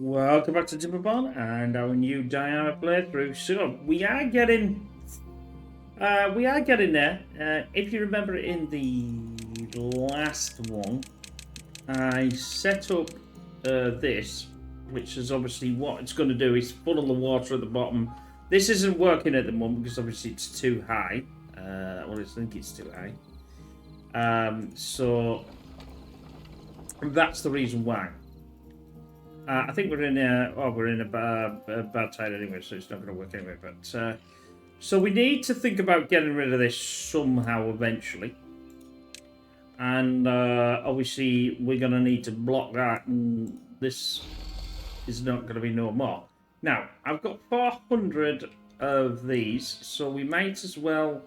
Welcome back to Timberborn and our new diorama playthrough. So we are getting there. If you remember in the last one, I set up this, which is obviously what it's going to do is funnel the water at the bottom. This isn't working at the moment because obviously it's too high. Well, I think it's too high. So that's the reason why. I think we're in a bad tide anyway, so it's not going to work anyway. But so we need to think about getting rid of this somehow eventually, and obviously we're going to need to block that, and this is not going to be no more. Now I've got 400 of these, so we might as well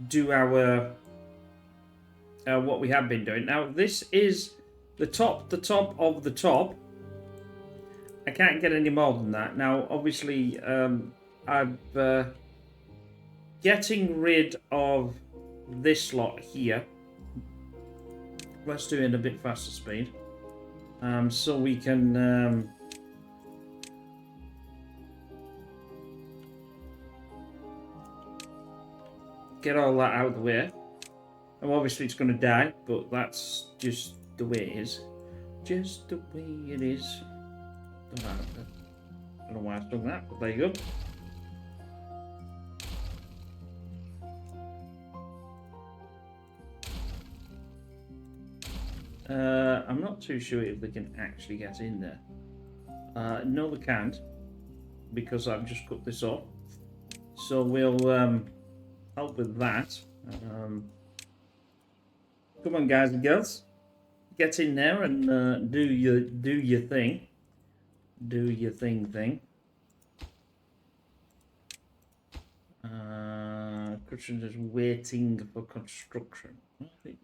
do our what we have been doing. Now this is the top of the top. I can't get any more than that. Now, obviously, I'm getting rid of this lot here. Let's do it in a bit faster speed. So we can... get all that out of the way. And obviously it's going to die, but that's just the way it is. Just the way it is. I don't know why I've done that, but there you go. I'm not too sure if they can actually get in there. No, they can't, because I've just cut this off. So we'll help with that. Come on, guys and girls, get in there and do your thing. Do your thing. Construction is waiting for construction.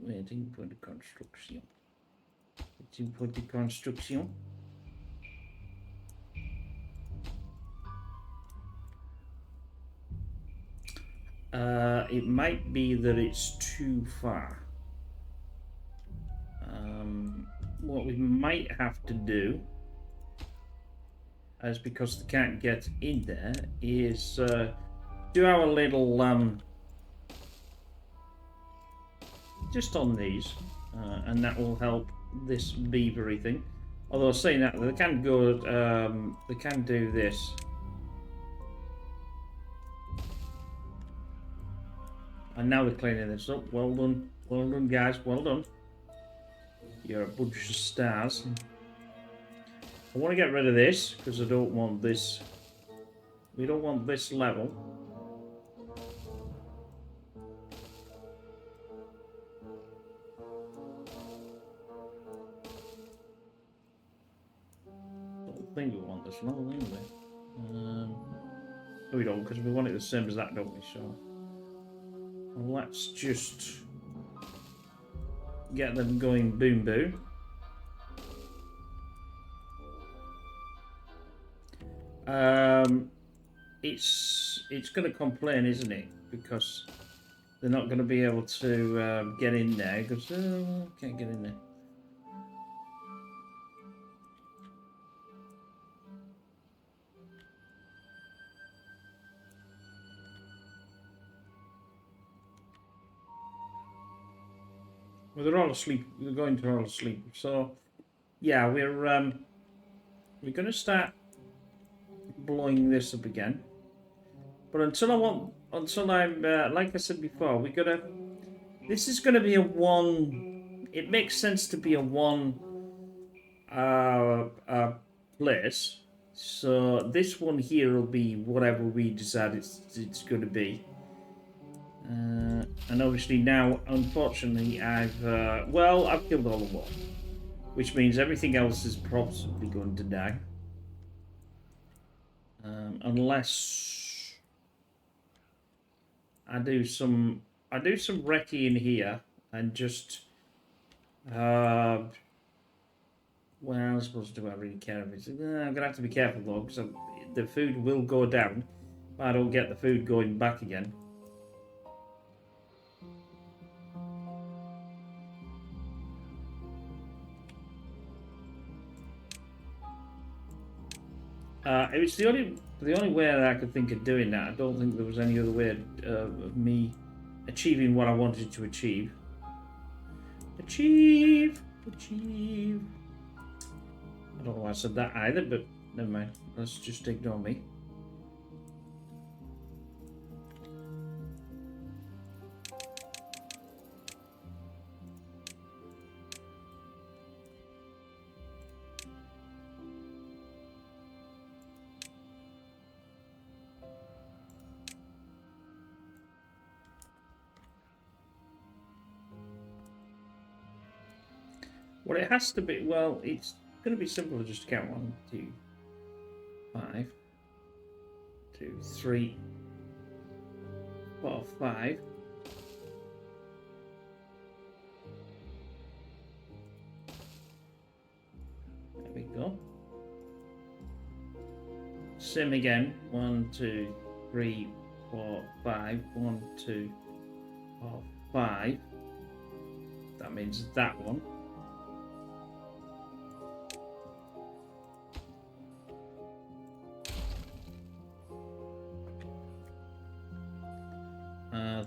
Waiting for the construction. Waiting for the construction. It might be that it's too far. What we might have to do, as because they can't get in there, is do our little just on these, and that will help this beavery thing. Although saying that, they can go, they can do this. And now they're cleaning this up. Well done, guys. Well done. You're a bunch of stars. I want to get rid of this because I don't want this. We don't want this level. I don't think we want this level anyway. We don't, because we want it the same as that, don't we? So let's just get them going. Boom boom. It's going to complain, isn't it? Because they're not going to be able to get in there because can't get in there. Well, they're all asleep. They're going to all asleep. So, yeah, we're going to start blowing this up again. But until I'm like I said before, this is gonna be a one. It makes sense to be a one place. So this one here will be whatever we decide it's going to be. And obviously now, unfortunately, I've killed all the water, which means everything else is possibly going to die. Unless I do some recce in here and just well, I suppose do I really care if it's I'm gonna have to be careful though, because the food will go down if I don't get the food going back again. It was the only way that I could think of doing that. I don't think there was any other way of me achieving what I wanted to achieve. Achieve. I don't know why I said that either, but never mind. Let's just ignore me. Well, it has to be. Well, it's going to be simple to just count 1, 2, 5, 2, 3, 4, 5. There we go. Same again. 1, 2, 3, 4, 5. 1, 2, 4, 5. That means that one.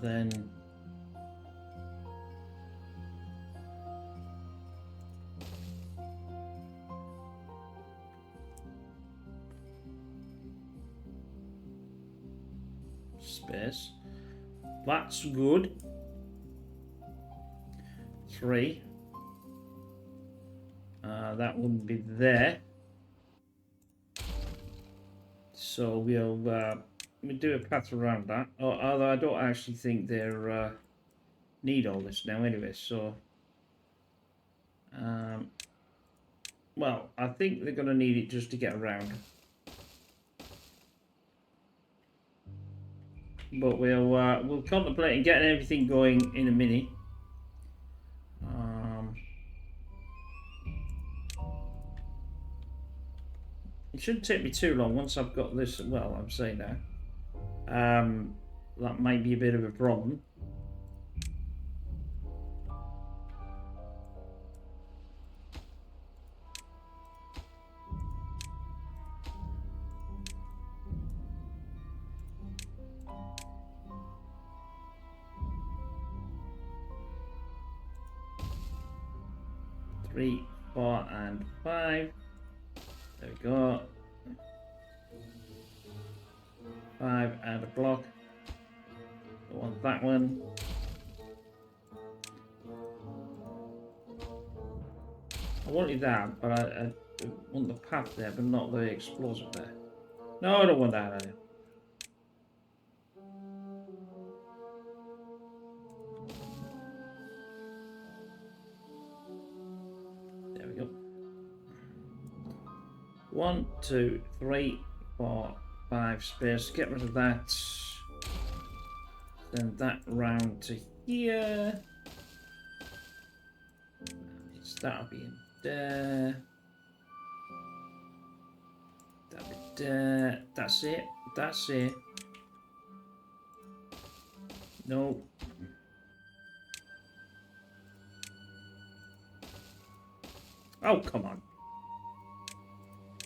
Then space. That's good. 3. That wouldn't be there. So we'll do a path around that. Although I don't actually think they need all this now anyway. So, well, I think they're going to need it just to get around. But we'll contemplate and getting everything going in a minute. It shouldn't take me too long once I've got this. Well, I'm saying that. That might be a bit of a problem. Three, 4, and 5. There we go. 5 and a block. I want that one. I wanted that, but I want the path there, but not the explosive there. No, I don't want that either. There we go. 1, 2, 3, 4, 5 space. Get rid of that. Send that round to here. That'll be in there. That'll be there. That's it. That's it. No. Oh, come on.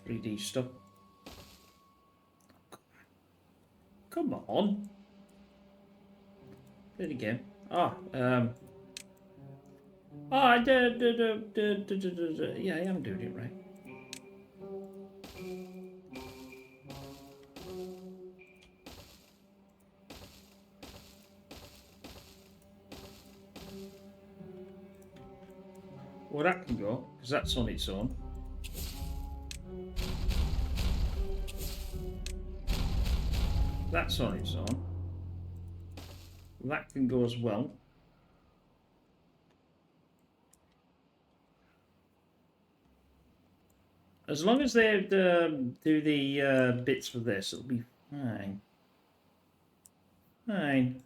3D stuff. Come on. Play it again. Oh, oh, I did. Yeah, I am doing it right. Well, that can go, because that's on its own. That's on its own. That can go as well. As long as they do the bits for this, it'll be fine. Fine.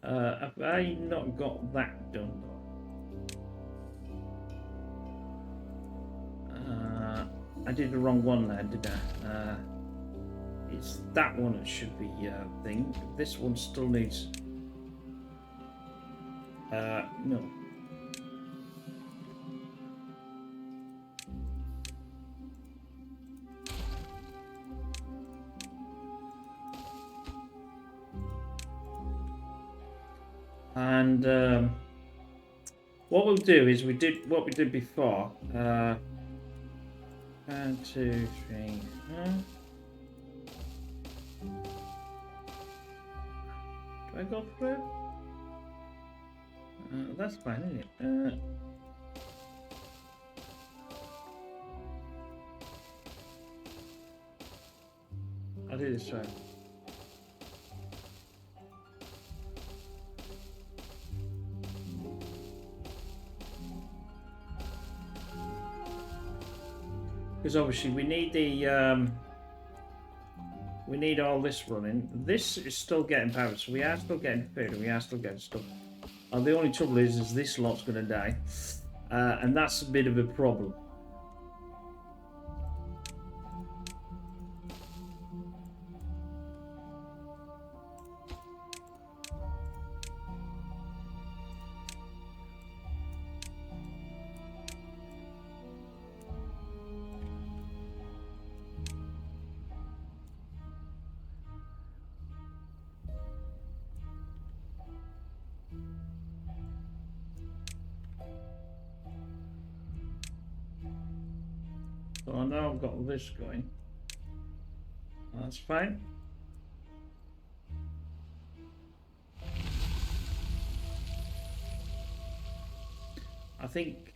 Have I not got that done though? I did the wrong one there, did I? It's that one that should be thing. This one still needs. No. And what we'll do is we did what we did before. 1, 2, 3. Do I go through? That's fine, isn't it? I'll do this way. Because obviously we need the we need all this running. This is still getting power, so we are still getting food and we are still getting stuff. The only trouble is this lot's going to die, and that's a bit of a problem. So I know I've got this going. That's fine. I think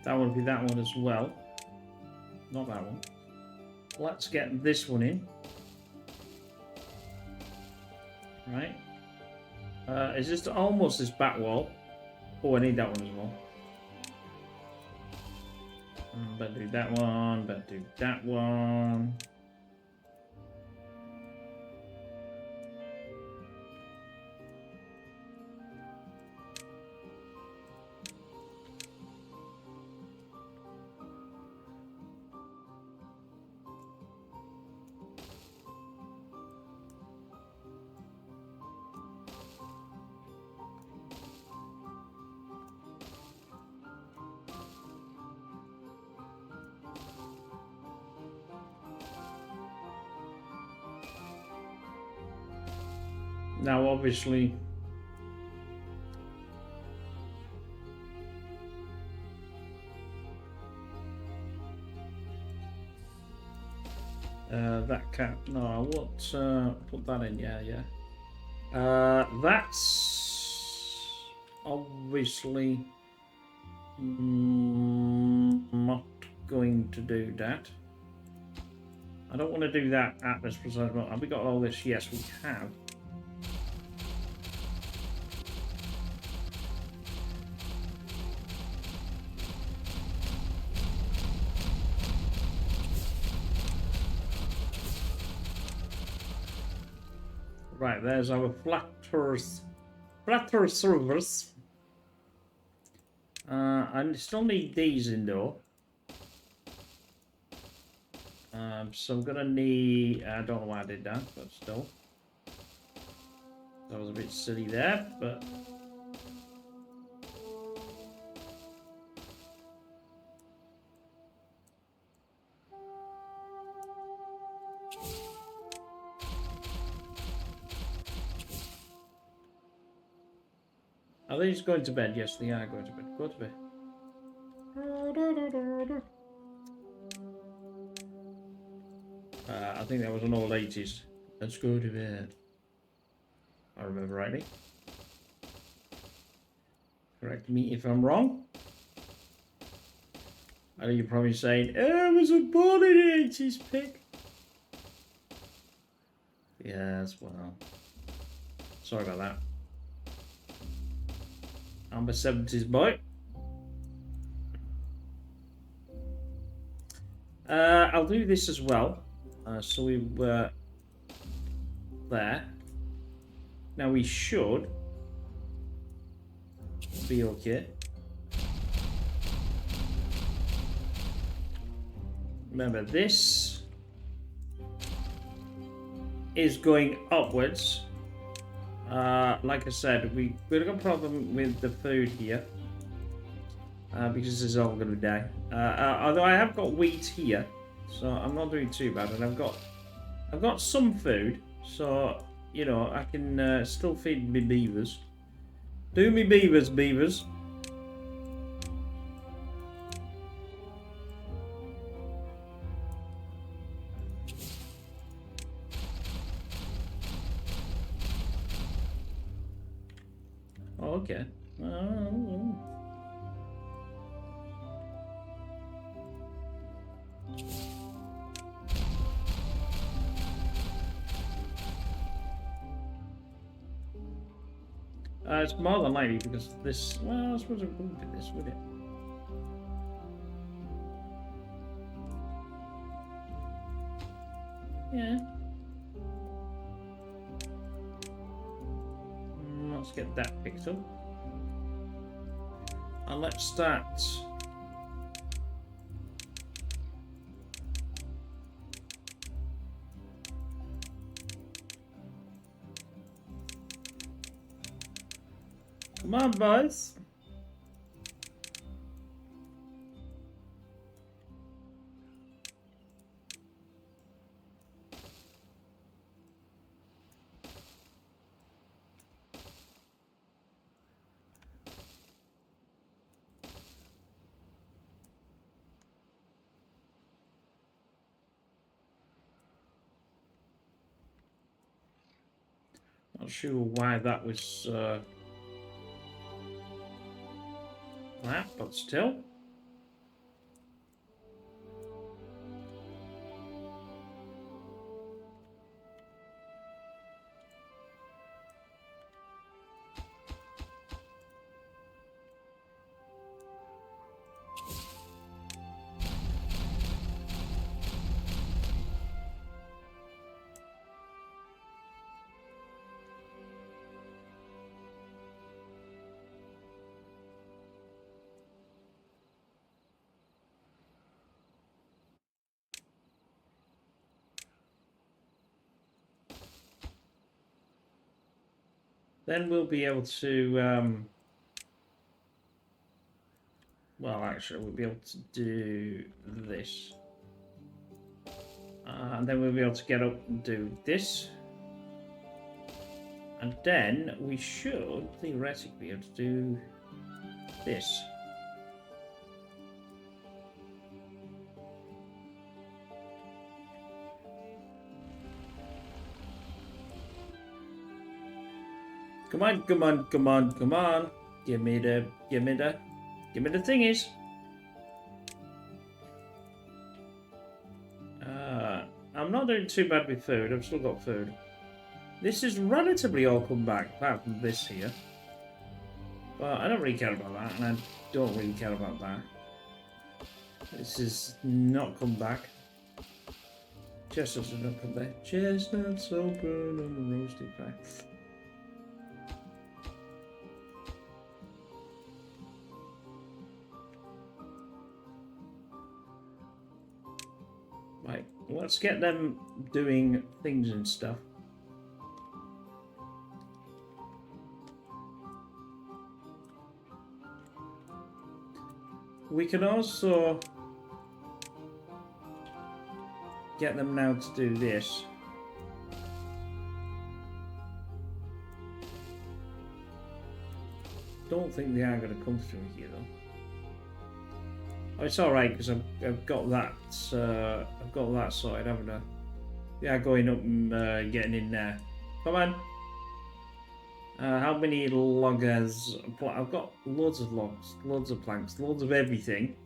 that would be that one as well. Not that one. Let's get this one in. Right. Is this almost this back wall? Oh, I need that one as well. Better do that one. Better do that one. Now, obviously, that can't. No, I won't put that in. Yeah. That's obviously not going to do that. I don't want to do that at this precise moment. Have we got all this? Yes, we have. Right, there's our flatter servers. I still need these indoor. So I'm gonna need. I don't know why I did that, but still, that was a bit silly there. But are these going to bed? Yes, they are going to bed. Go to bed. I think that was an old 80s. Let's go to bed. I remember rightly. Correct me if I'm wrong. I know you're probably saying, I wasn't born in the 80s, pig. Yes, well. Sorry about that. I'm a 70s boy. I'll do this as well. So we were there. Now we should be okay. Remember, this is going upwards. Like I said, we've got a problem with the food here. Because this is all going to die. Although I have got wheat here, so I'm not doing too bad, and I've got some food, so you know I can still feed me beavers. Do me beavers, beavers. Oh, okay. It's more than likely because this. Well, I suppose it wouldn't be this, would it? Yeah. Let's get that picked up. And let's start. Come on, boys. Not sure why that was that, but still. Then we'll be able to, well, actually, we'll be able to do this. And then we'll be able to get up and do this. And then we should theoretically be able to do this. Come on, come on, come on, come on. Give me the thingies. I'm not doing too bad with food. I've still got food. This is relatively all come back, apart from this here. But I don't really care about that, and I don't really care about that. This is not come back. Chestnuts have not come back. Chestnuts open on the roasted fire. Right, let's get them doing things and stuff. We can also get them now to do this. Don't think they are going to come through here though. Oh, it's all right because I've got that. I've got that sorted, haven't I? Yeah, going up and getting in there. Come on. How many loggers? I've got loads of logs, loads of planks, loads of everything.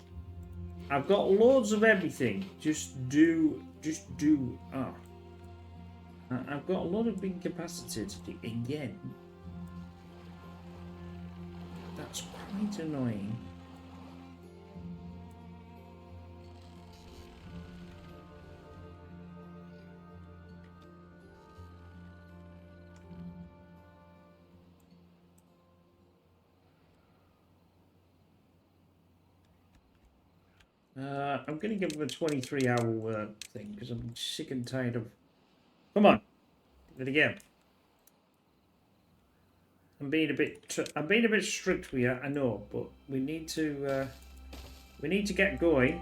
I've got loads of everything. Just do. Ah. I've got a lot of incapacitated again. That's quite annoying. I'm going to give him a 23-hour work thing because I'm sick and tired of... Come on. Do it again. I'm being a bit strict with you, I know, but we need to get going.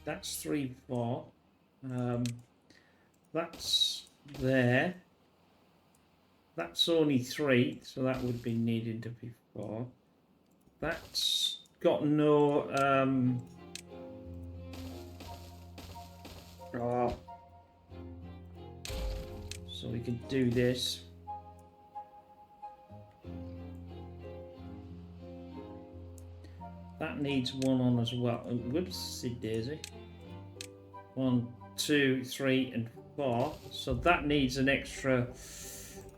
That's 3, 4. That's there. That's only 3, so that would be needing to be 4. That's got no so we can do this. That needs 1 on as well. Oh, whoopsie daisy. 1, 2, 3, and 4. So that needs an extra.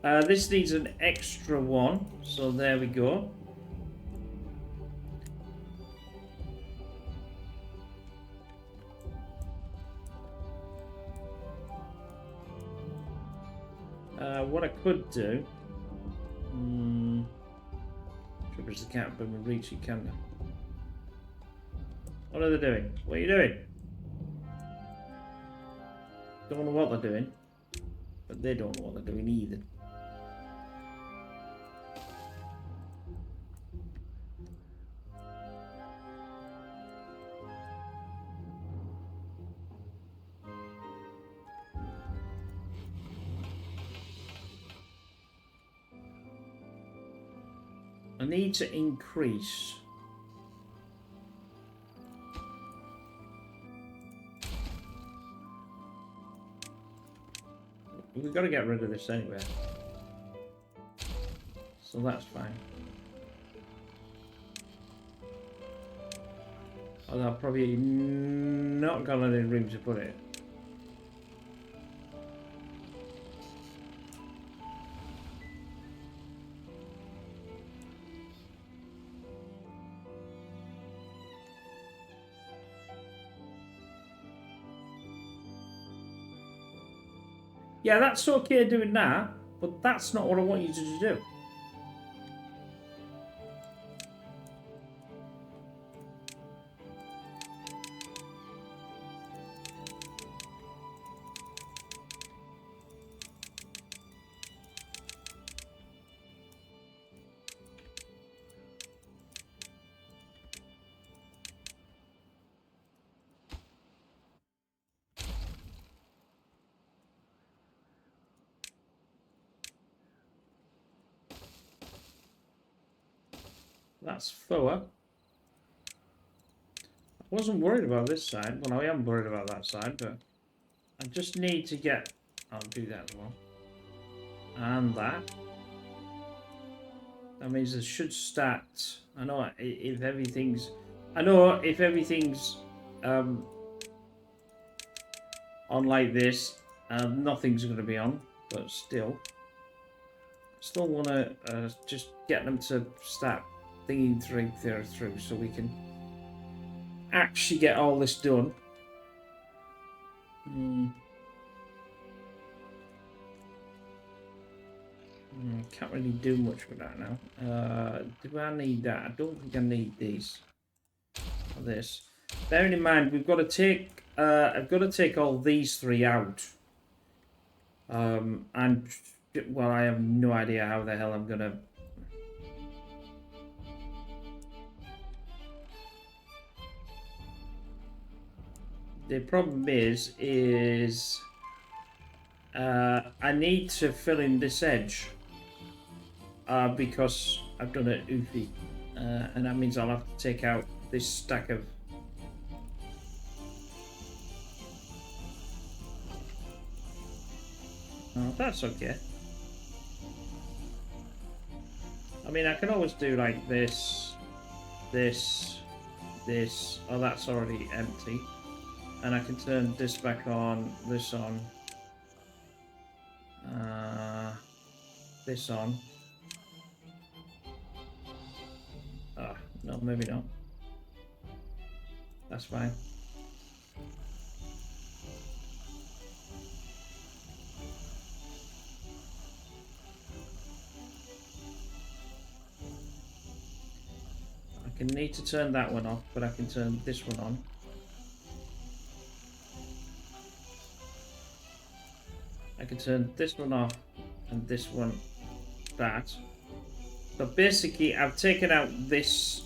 This needs an extra 1. So there we go. What I could do. Trippers the cat, but we reach it, can they? What are they doing? What are you doing? Don't know what they're doing, but they don't know what they're doing either. I need to increase. We've got to get rid of this anyway. So that's fine. Although I've probably not got any room to put it. Yeah, that's okay doing that, but that's not what I want you to do. That's 4. I wasn't worried about this side. Well, I am worried about that side, but I just need to get... I'll do that as well. And that. That means it should start... I know if everything's... on like this, nothing's going to be on, but still want to just get them to start thinking through so we can actually get all this done. Can't really do much with that now. Do I need that? I don't think I need these. Or this. Bearing in mind, we've got to take. I've got to take all these 3 out. And well, I have no idea how the hell I'm gonna. The problem is I need to fill in this edge because I've done it oofy, and that means I'll have to take out this stack of. Oh, that's okay. I mean, I can always do like this, this. Oh, that's already empty. And I can turn this back on, this on, this on. Ah, no, maybe not. That's fine. I can need to turn that one off, but I can turn this one on. I can turn this one off and this one that. So basically I've taken out this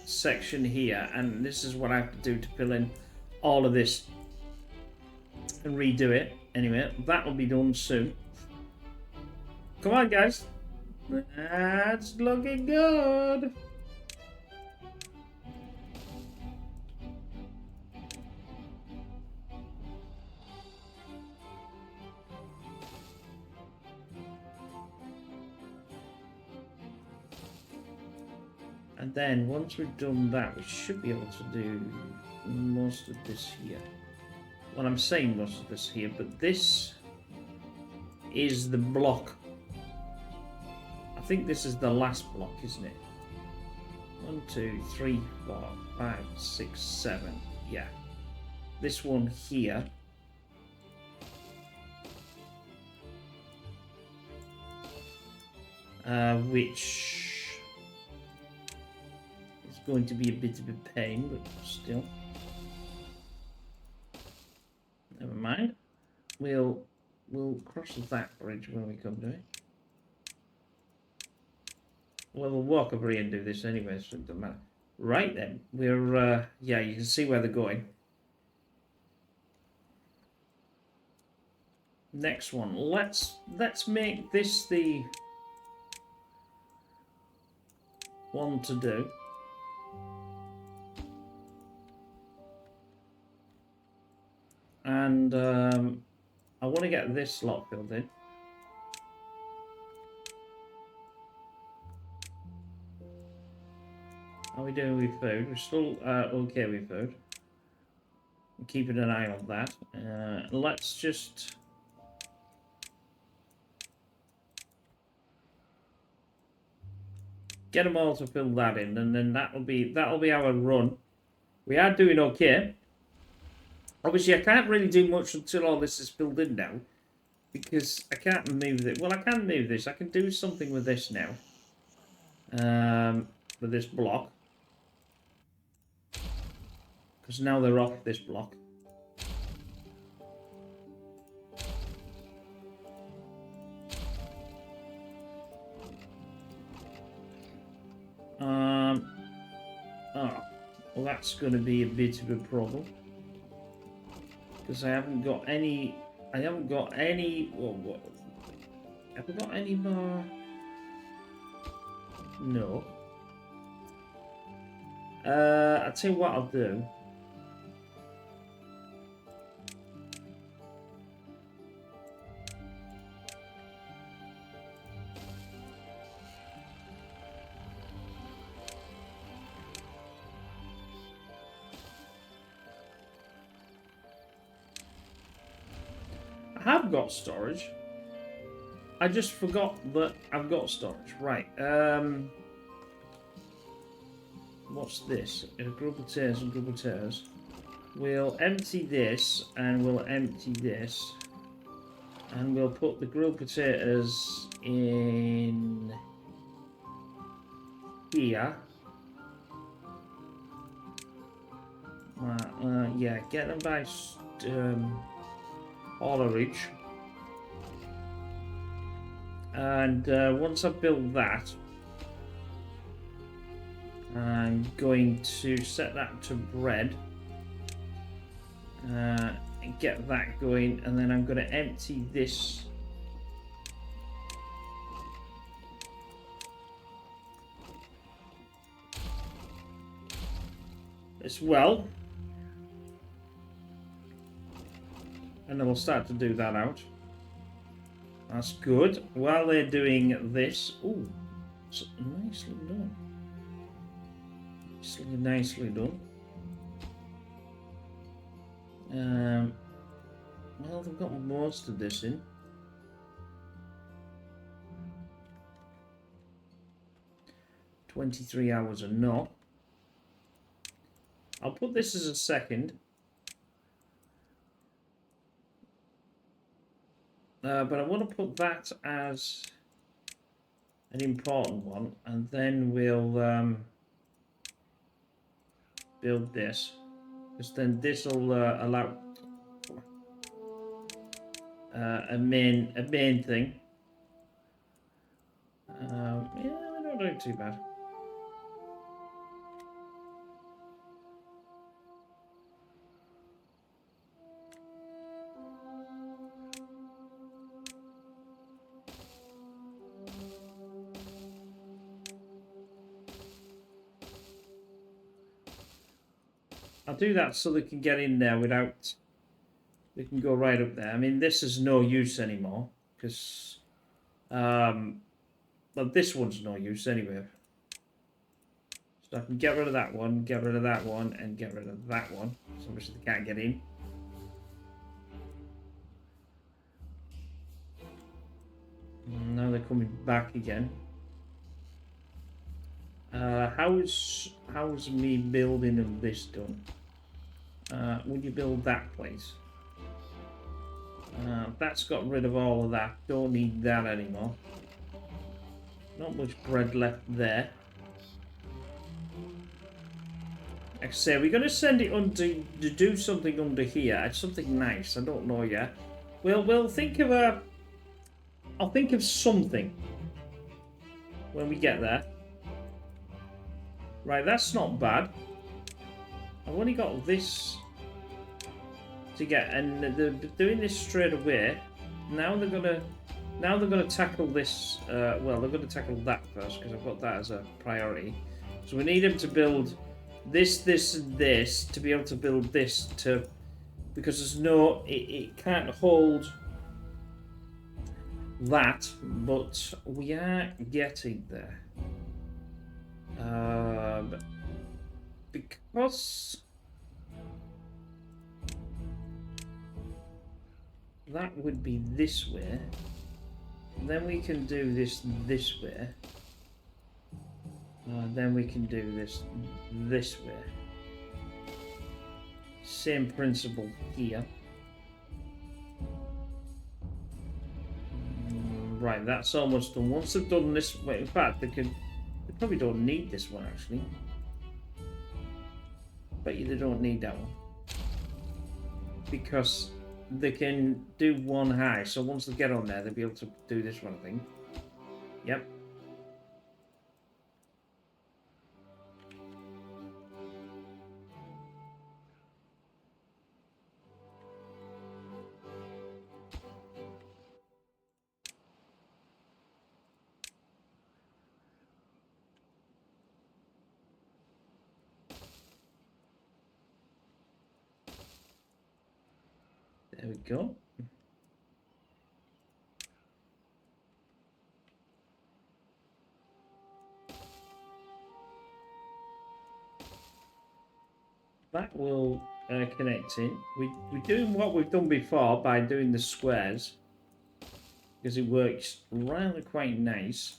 section here, and this is what I have to do to fill in all of this and redo it. Anyway, that will be done soon. Come on, guys. That's looking good. And then once we've done that, we should be able to do most of this here. Well, I'm saying most of this here, but this is the block. I think this is the last block, isn't it? 1, 2, 3, 4, 5, 6, 7. Yeah. This one here. Which is going to be a bit of a pain, but still. Never mind. We'll cross that bridge when we come to it. Well, we'll walk over here and do this anyway, so it doesn't matter. Right then, we're yeah, you can see where they're going. Next one. Let's make this the one to do. And I want to get this lot filled in. How are we doing with food? We're still okay with food. I'm keeping an eye on that. Let's just get them all to fill that in, and then that'll be our run. We are doing okay. Obviously, I can't really do much until all this is filled in now, because I can't move it. Well, I can move this. I can do something with this now. With this block. Because now they're off this block. Oh, well, that's going to be a bit of a problem. Because I haven't got any. Well, what? Have I got any more? No. I'll tell you what I'll do. I have got storage. I just forgot that I've got storage. Right. What's this? A grilled potatoes and grilled potatoes. We'll empty this and we'll empty this. And we'll put the grilled potatoes in here. Yeah, get them by haulage. And once I've built that, I'm going to set that to bread. And get that going, and then I'm going to empty this. As well. And then we'll start to do that out. That's good. While they're doing this, ooh, it's nicely done. Nicely done. Well, they've got most of this in. 23 hours or not. I'll put this as a second. But I want to put that as an important one, and then we'll build this, because then this will allow a main thing. Yeah, we're not doing too bad. I'll do that so they can get in there without... They can go right up there. I mean, this is no use anymore, because... well, this one's no use anyway. So I can get rid of that one, get rid of that one, and get rid of that one. So obviously they can't get in. Now they're coming back again. How's me building of this done? Would you build that place? That's got rid of all of that. Don't need that anymore. Not much bread left there. Like I say, we're going to send it under to do something under here. It's something nice. I don't know yet. We'll think of a... I'll think of something when we get there. Right, that's not bad. I've only got this to get, and they're doing this straight away. Now they're gonna tackle this. Well, they're gonna tackle that first because I've got that as a priority. So we need them to build this, this, and this to be able to build this to, because there's no, it can't hold that, but we are getting there. Because that would be this way, then we can do this way, then we can do this way. Same principle here. Right, that's almost done. Once they've done this way, in fact, they probably don't need this one actually. Bet you they don't need that one, because they can do one high. So once they get on there, they'll be able to do this one thing. Yep. There we go. That will connect in. We're doing what we've done before by doing the squares, because it works rather quite nice.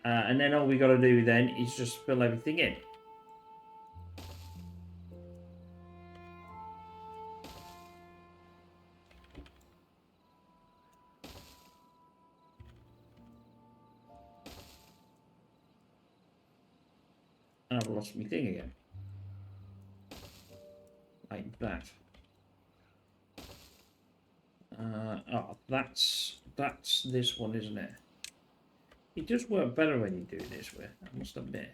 And then all we got to do then is just fill everything in. And I've lost my thing again. Like that. Oh, that's this one, isn't it? It does work better when you do it this way, I must admit.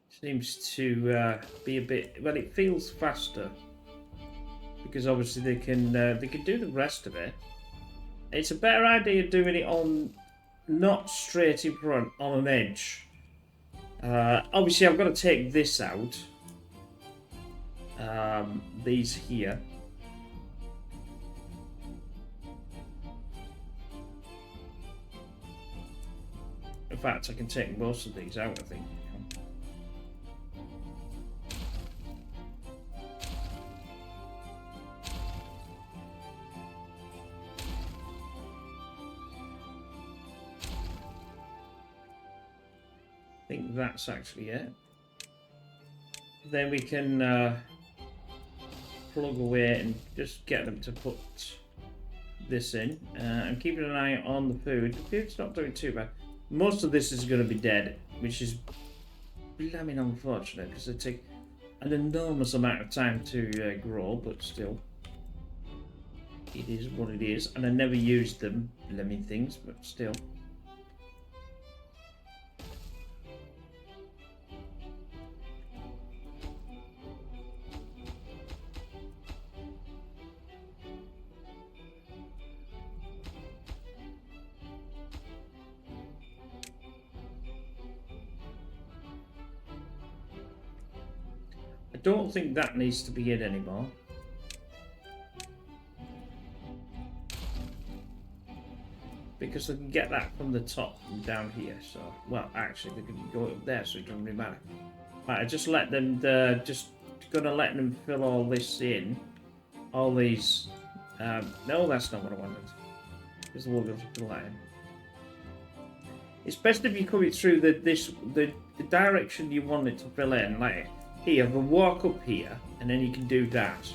Seems to be a bit... Well, it feels faster. Because obviously they can do the rest of it. It's a better idea doing it on... Not straight in front, on an edge. Obviously I've got to take this out. These here. In fact, I can take most of these out, I think. think that's actually it. Then we can plug away and just get them to put this in. I'm keeping an eye on the food. The food's not doing too bad. Most of this is going to be dead, which is blooming unfortunate because they take an enormous amount of time to grow, but still. It is what it is, and I never used them blooming things, but still. I don't think that needs to be in anymore. Because they can get that from the top from down here. So, well, actually, they can go up there, so it doesn't really matter. Right, I just let them, just gonna let them fill all this in. All these. No, that's not what I wanted. Because we'll go to fill that in. It's best if you come it through the direction you want it to fill in. Like here, we'll walk up here, and then you can do that,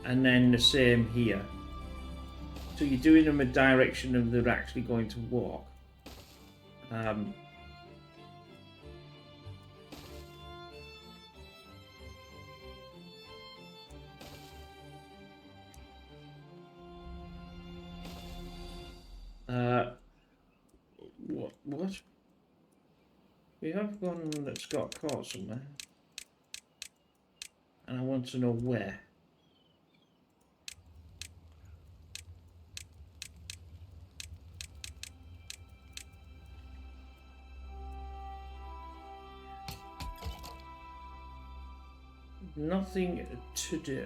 and then the same here. So you're doing them a direction of they're actually going to walk. What? We have one that's got caught somewhere. And I want to know where. Nothing to do.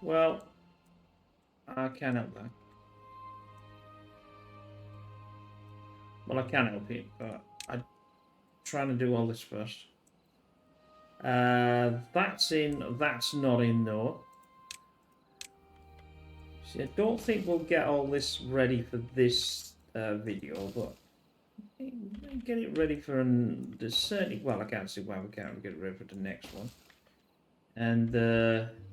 Well, I can't help that. Well, I can help it, but I'm trying to do all this first. That's in, that's not in though. See, I don't think we'll get all this ready for this video, but get it ready for certainly, well, I can't see why we can't get it ready for the next one. And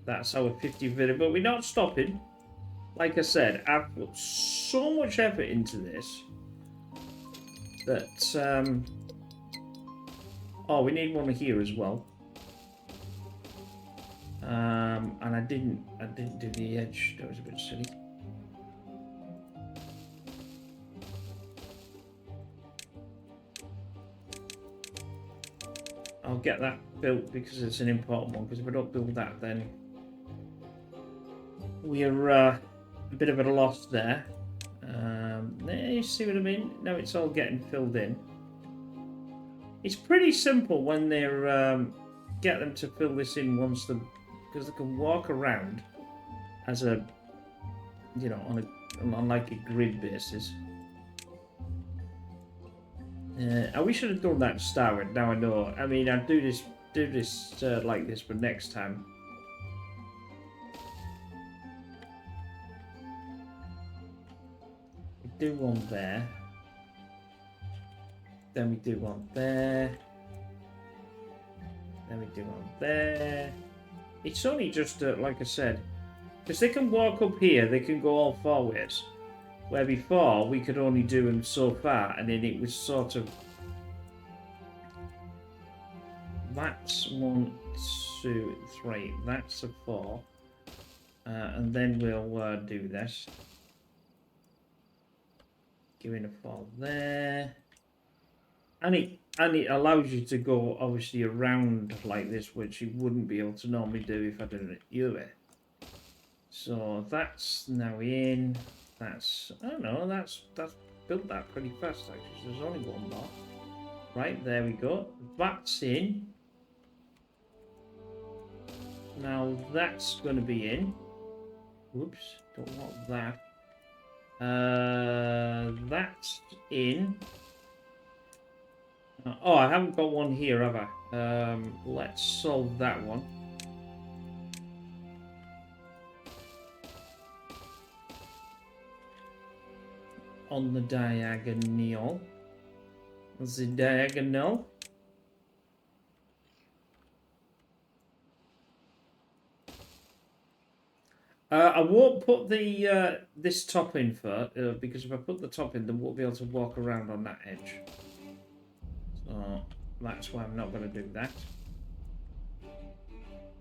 that's our 50th video, but we're not stopping. Like I said, I've put so much effort into this that oh, we need one here as well. And I didn't do the edge. That was a bit silly. I'll get that built because it's an important one. Because if I don't build that, then we're a bit of a loss there. There, you see what I mean? Now it's all getting filled in. It's pretty simple when they're get them to fill this in once the because they can walk around as a, you know, on like a grid basis. And we should have done that to start with. Now I know. I mean, I'd do this like this, but next time. We do one there. Then we do one there. Then we do one there. It's only just, like I said, because they can walk up here, they can go all forwards. Where before, we could only do them so far, and then it was sort of... That's 1, 2, 3, that's a 4. And then we'll do this. Giving a 4 there. And it allows you to go obviously around like this, which you wouldn't be able to normally do if I did it your way. So that's now in. That's, I don't know, that's built that pretty fast actually. So there's only one more. Right, there we go. That's in. Now that's going to be in. Whoops, don't want that. That's in. Oh, I haven't got one here, have I? Let's solve that one. On the diagonal. the diagonal. I won't put the this top in for because if I put the top in, then we'll be able to walk around on that edge. So that's why I'm not going to do that.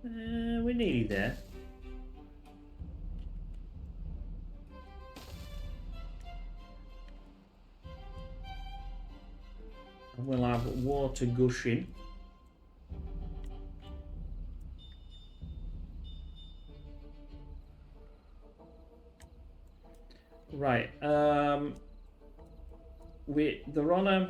We're nearly there. And we'll have water gushing. Right. They're on a.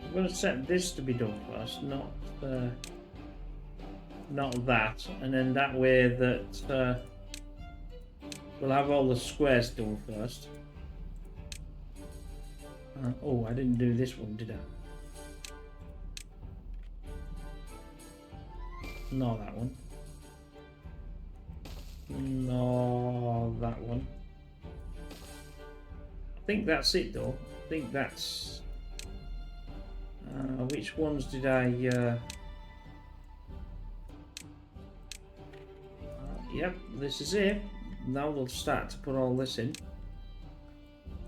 I'm going to set this to be done first, not that, and then that way that we'll have all the squares done first. Oh, I didn't do this one, did I? No, that one. No, that one. I think that's it, though. I think that's... which ones did I... yep, this is it. Now we'll start to put all this in.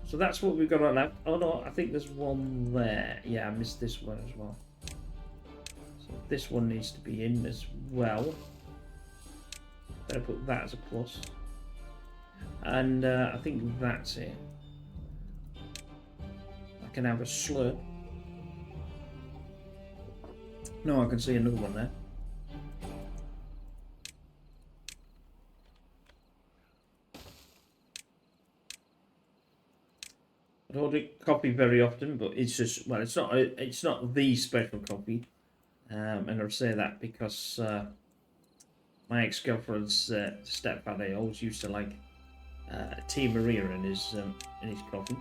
So that's what we've got on left. Oh no, I think there's one there. Yeah, I missed this one as well. So this one needs to be in as well. Better put that as a plus. And I think that's it. I can have a slurp. No, I can see another one there. I don't drink coffee very often, but it's just, well, it's not the special coffee, and I'll say that because my ex-girlfriend's stepfather always used to like Tea Maria in his coffee,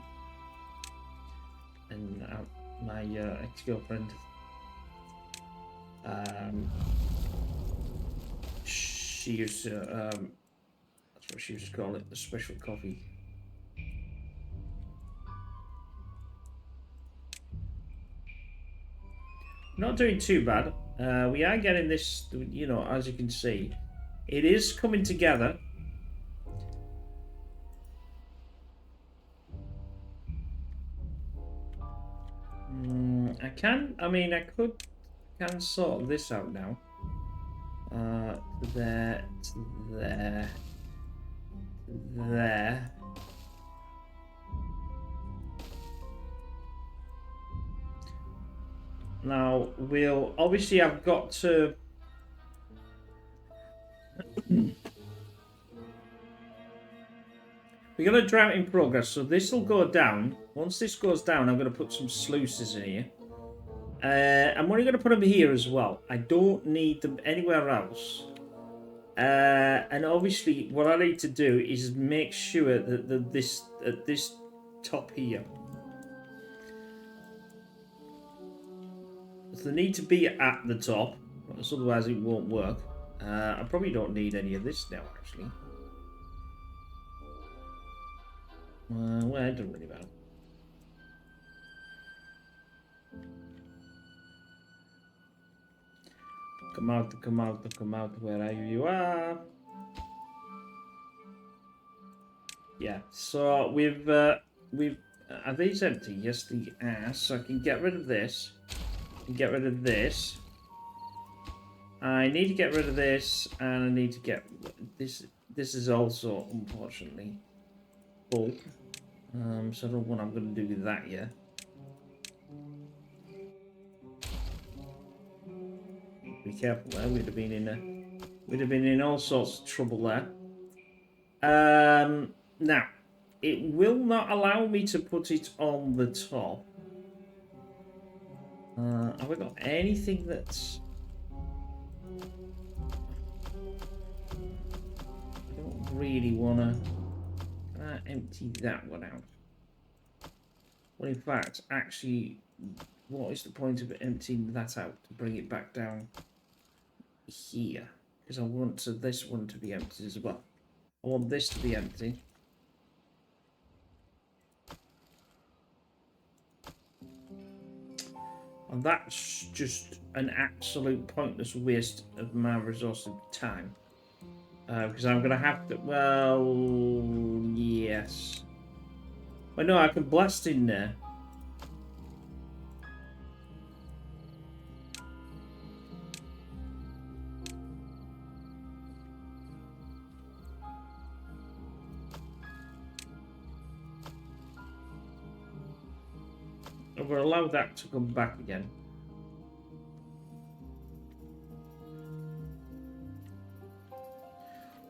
and my ex-girlfriend, she used to that's what she used to call it, the special coffee. Not doing too bad. We are getting this, you know, as you can see. It is coming together. I can sort this out now. There. Now, obviously I've got to... We got a drought in progress, so this will go down. Once this goes down, I'm going to put some sluices in here. I'm only going to put them here as well. I don't need them anywhere else. And obviously, what I need to do is make sure that this top here... So they need to be at the top, otherwise it won't work. I probably don't need any of this now, actually. Well, it doesn't really matter. Come out, where you are. Yeah, so we've are these empty? Yes, they are. So I can get rid of this. Get rid of this. I need to get rid of this, and I need to get this. This is also, unfortunately, full. So I don't know what I'm going to do with that yet. Be careful there. We'd have been in all sorts of trouble there. Now, it will not allow me to put it on the top. Have I got anything that's... I don't really want to... Can I empty that one out? Well, in fact, actually, what is the point of emptying that out to bring it back down here? Because I want this one to be empty as well. I want this to be empty. And that's just an absolute pointless waste of my resource and time. Because I'm going to have to... Well, yes. Well, no, I can blast in there. We'll allow that to come back again.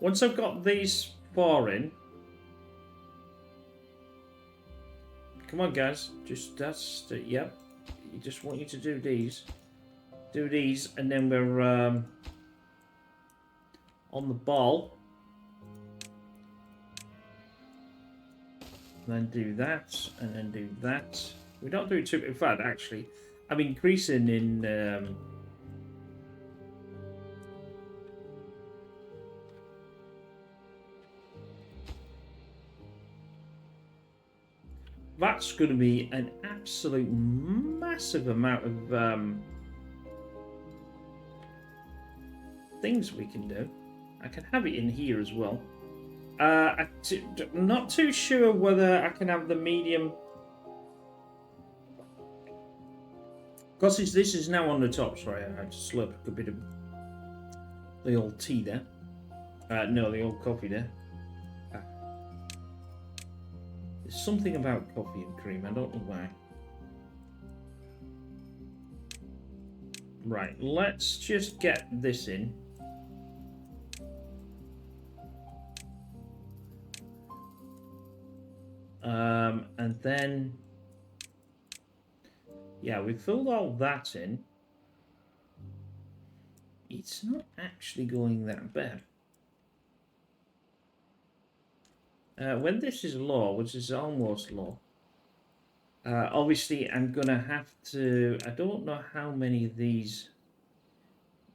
Once I've got these 4 in, come on, guys. Yep. You just want you to do these. Do these, and then we're on the ball. And then do that, and then do that. We're not doing too... In fact, actually, I'm increasing in... That's going to be an absolute massive amount of things we can do. I can have it in here as well. I'm not too sure whether I can have the medium... Because this is now on the top. Sorry, I just slurped a bit of the old tea there. No, the old coffee there. There's something about coffee and cream. I don't know why. Right, let's just get this in. And then... Yeah, we filled all that in. It's not actually going that bad. When this is low, which is almost low, obviously I'm going to have to... I don't know how many of these...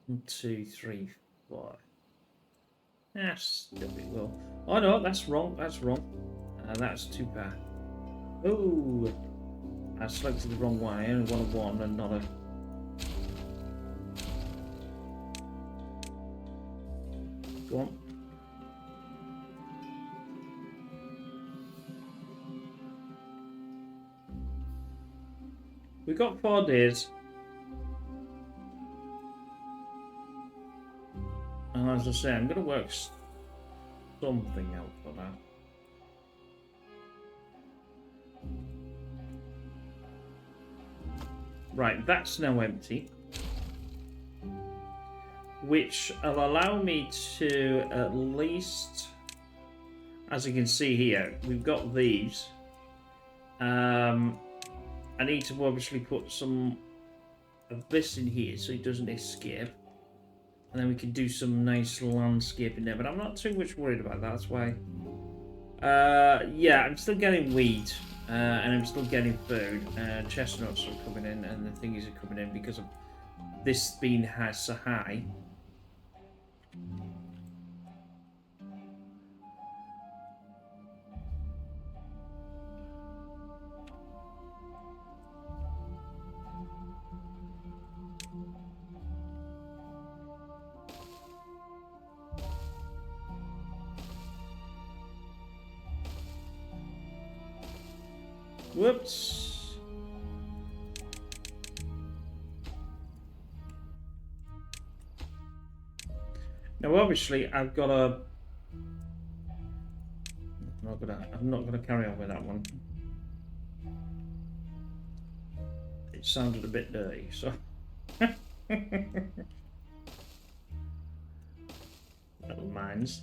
1, 2, 3, 4... That's still a bit low. Oh no, that's wrong, that's wrong. That's too bad. Oh! I selected the wrong one. I only want a 1 and not a... Go on. We've got 4 days. And as I say, I'm going to work something out for that. Right, that's now empty. Which will allow me to at least, as you can see here, we've got these. I need to obviously put some of this in here so it doesn't escape. And then we can do some nice landscaping there. But I'm not too much worried about that. That's why. Yeah, I'm still getting wheat. And I'm still getting food. Chestnuts are coming in. And the thingies are coming in because of this being so high. Whoops. Now, obviously, I've got a... I'm not gonna carry on with that one. It sounded a bit dirty, so... Little minds.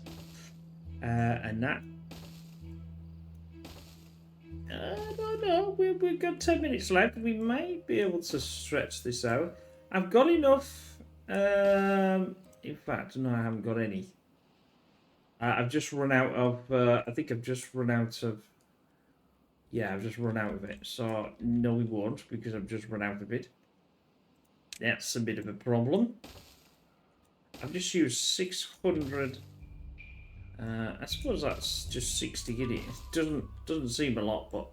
And that. I don't know. We've got 10 minutes left. We may be able to stretch this out. I've got enough. In fact, no, I haven't got any. I've just run out of. I think I've just run out of. Yeah, I've just run out of it. So no, we won't because I've just run out of it. That's a bit of a problem. I've just used 600. I suppose that's just 60 guineas. It doesn't seem a lot, but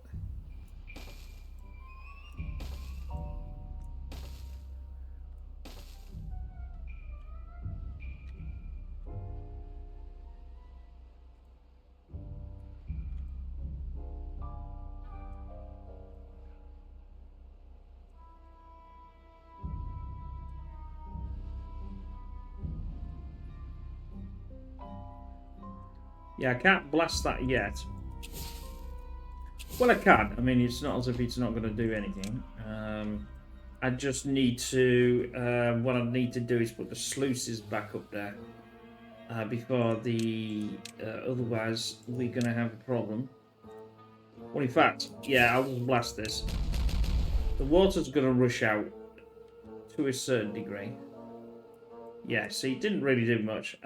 yeah, I can't blast that yet. Well, I can. I mean, it's not as if it's not going to do anything. I just need to. What I need to do is put the sluices back up there before the. Otherwise, we're going to have a problem. Well, in fact, yeah, I'll just blast this. The water's going to rush out to a certain degree. Yeah, see, it didn't really do much.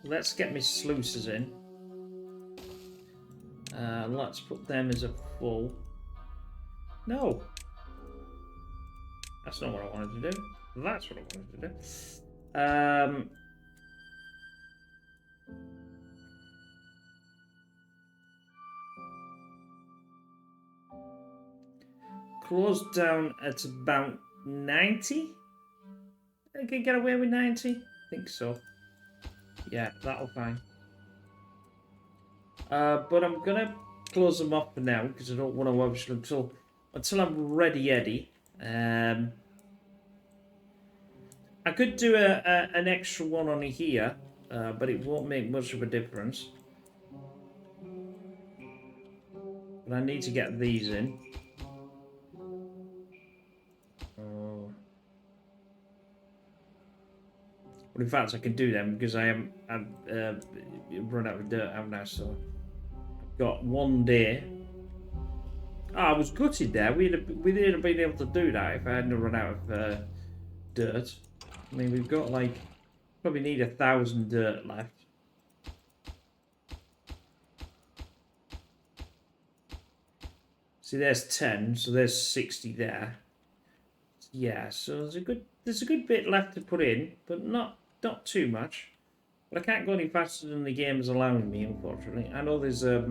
Let's get me sluices in. Let's put them as a full. No. That's not what I wanted to do. That's what I wanted to do. Close down at about 90. I can get away with 90. I think so. Yeah, that'll fine. But I'm gonna close them off for now because I don't want to obviously until I'm ready, Eddie. I could do an extra one on here, but it won't make much of a difference. But I need to get these in. Well, in fact, I can do them because I've run out of dirt, haven't I? So I've got one day. Oh, I was gutted there. We'd have been able to do that if I hadn't run out of dirt. I mean, we've got like probably need 1,000 dirt left. See, there's 10, so there's 60 there. Yeah, so there's a good bit left to put in, but not too much. But I can't go any faster than the game is allowing me, unfortunately. I know there's a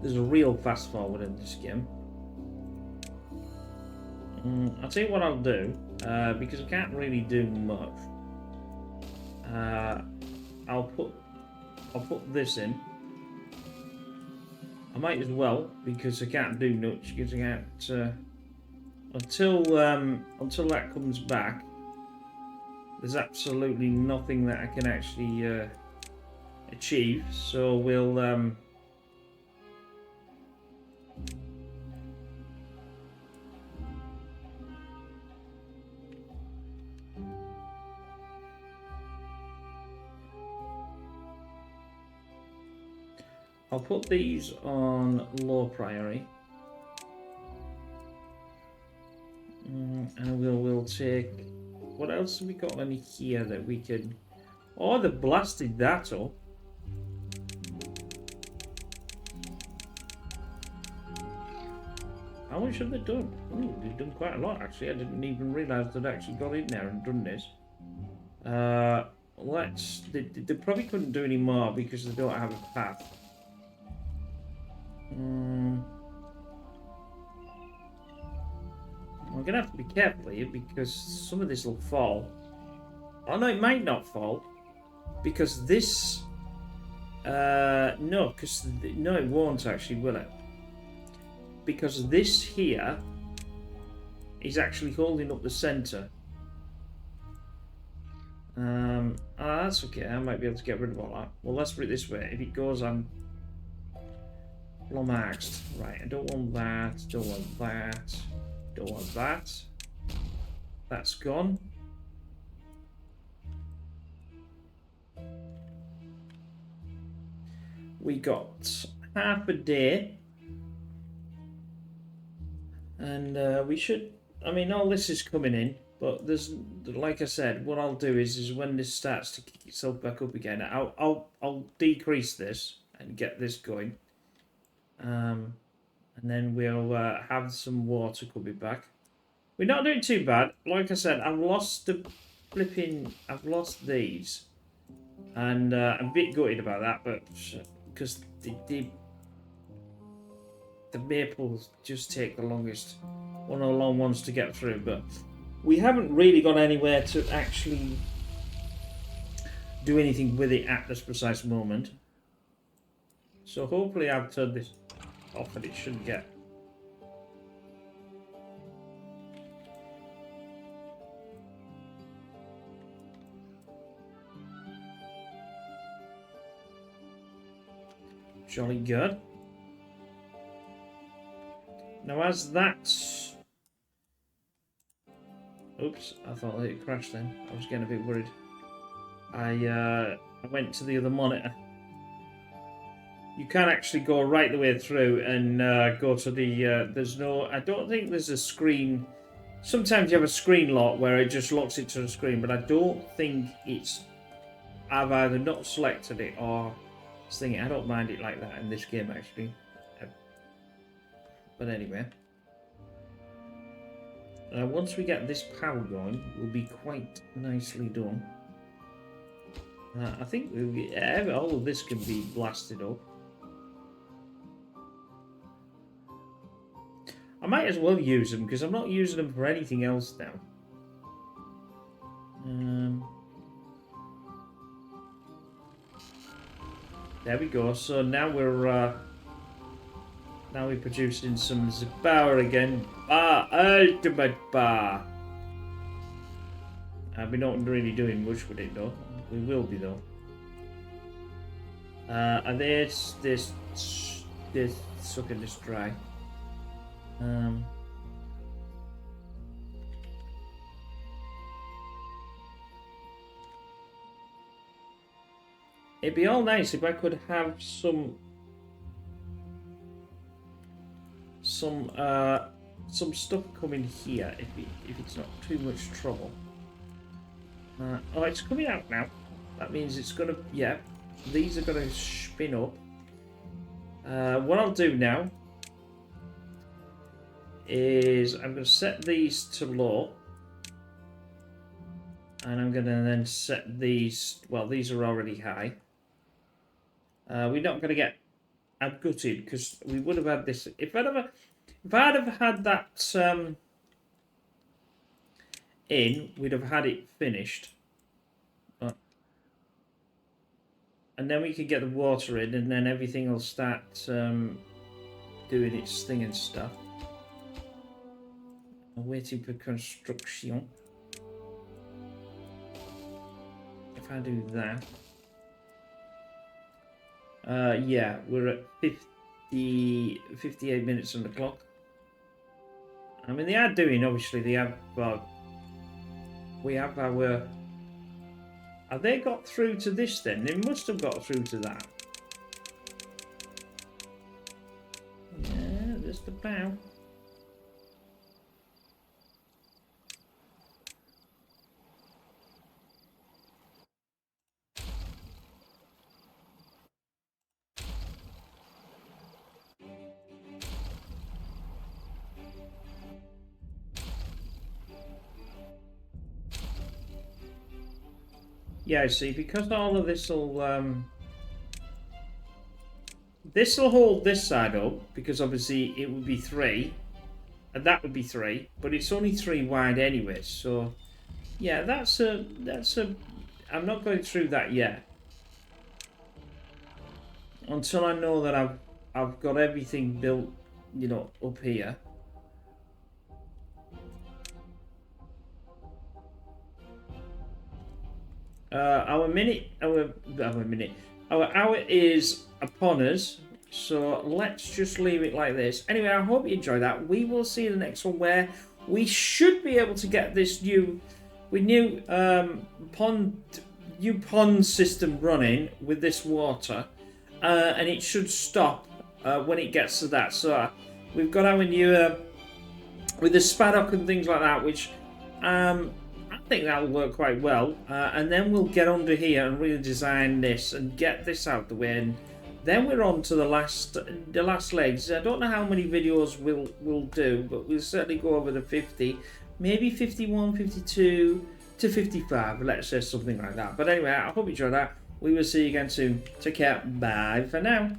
real fast forward in this game. I'll tell you what I'll do, because I can't really do much. I'll put this in. I might as well because I can't do much because I can't until that comes back. There's absolutely nothing that I can actually achieve. So we'll I'll put these on low priority. And we'll take. What else have we got in here that we can? Oh, they blasted that up. How much have they done? Ooh, they've done quite a lot actually. I didn't even realise they'd actually got in there and done this. They probably couldn't do any more because they don't have a path. I'm gonna have to be careful here because some of this will fall. Oh no, it might not fall because this. No, it won't actually, will it? Because this here is actually holding up the centre. That's okay. I might be able to get rid of all that. Well, let's put it this way: if it goes, I'm flummoxed. Right, I don't want that. Don't want that. Don't want that. That's gone. we got half a day. And we should, I mean, all this is coming in, but there's, like I said, what I'll do is when this starts to kick itself back up again, I'll decrease this and get this going. And then we'll have some water coming back. We're not doing too bad. Like I said, I've lost these. And I'm a bit gutted about that, but because the maples just take the longest, one of the long ones to get through, but we haven't really got anywhere to actually do anything with it at this precise moment. So hopefully I've turned this off and it shouldn't get... Jolly good. Now as that's... Oops, I thought it crashed then. I was getting a bit worried. I went to the other monitor. You can actually go right the way through and go to the... there's no... I don't think there's a screen... Sometimes you have a screen lock where it just locks it to the screen, but I don't think it's... I've either not selected it or... Thinking, I don't mind it like that in this game actually. But anyway. Once we get this power going, we'll be quite nicely done. I think all of this can be blasted up. I might as well use them because I'm not using them for anything else now. There we go. So now we're producing some power again. Ultimate bar. We're not really doing much with it though. We will be though. And this sucking this dry. It'd be all nice if I could have some stuff coming here if it's not too much trouble. Oh, it's coming out now. That means it's gonna, yeah, these are gonna spin up. What I'll do now is I'm gonna set these to low. And I'm gonna then set these, well, these are already high. We're not gonna get gutted because we would have had this. If I'd have had that in, we'd have had it finished. And then we could get the water in, and then everything will start doing its thing and stuff. I'm waiting for construction. If I do that. Yeah, we're at 58 minutes on the clock. I mean, they are doing, obviously, they have, well, we have our... Have they got through to this then? They must have got through to that. Yeah, there's the bow. Yeah, see, because all of this will hold this side up, because obviously it would be 3, and that would be 3, but it's only 3 wide anyway, so yeah, that's a, I'm not going through that yet. Until I know that I've got everything built, you know, up here. Our hour is upon us, so let's just leave it like this. Anyway, I hope you enjoy that. We will see you in the next one where we should be able to get this new pond system running with this water, and it should stop when it gets to that. So we've got our new with the spaddock and things like that, which I think that'll work quite well. And then we'll get under here and really design this and get this out the way. And then we're on to the last legs. I don't know how many videos we'll do, but we'll certainly go over the 50, maybe 51, 52 to 55. Let's say something like that. But anyway, I hope you enjoyed that. We will see you again soon. Take care. Bye for now.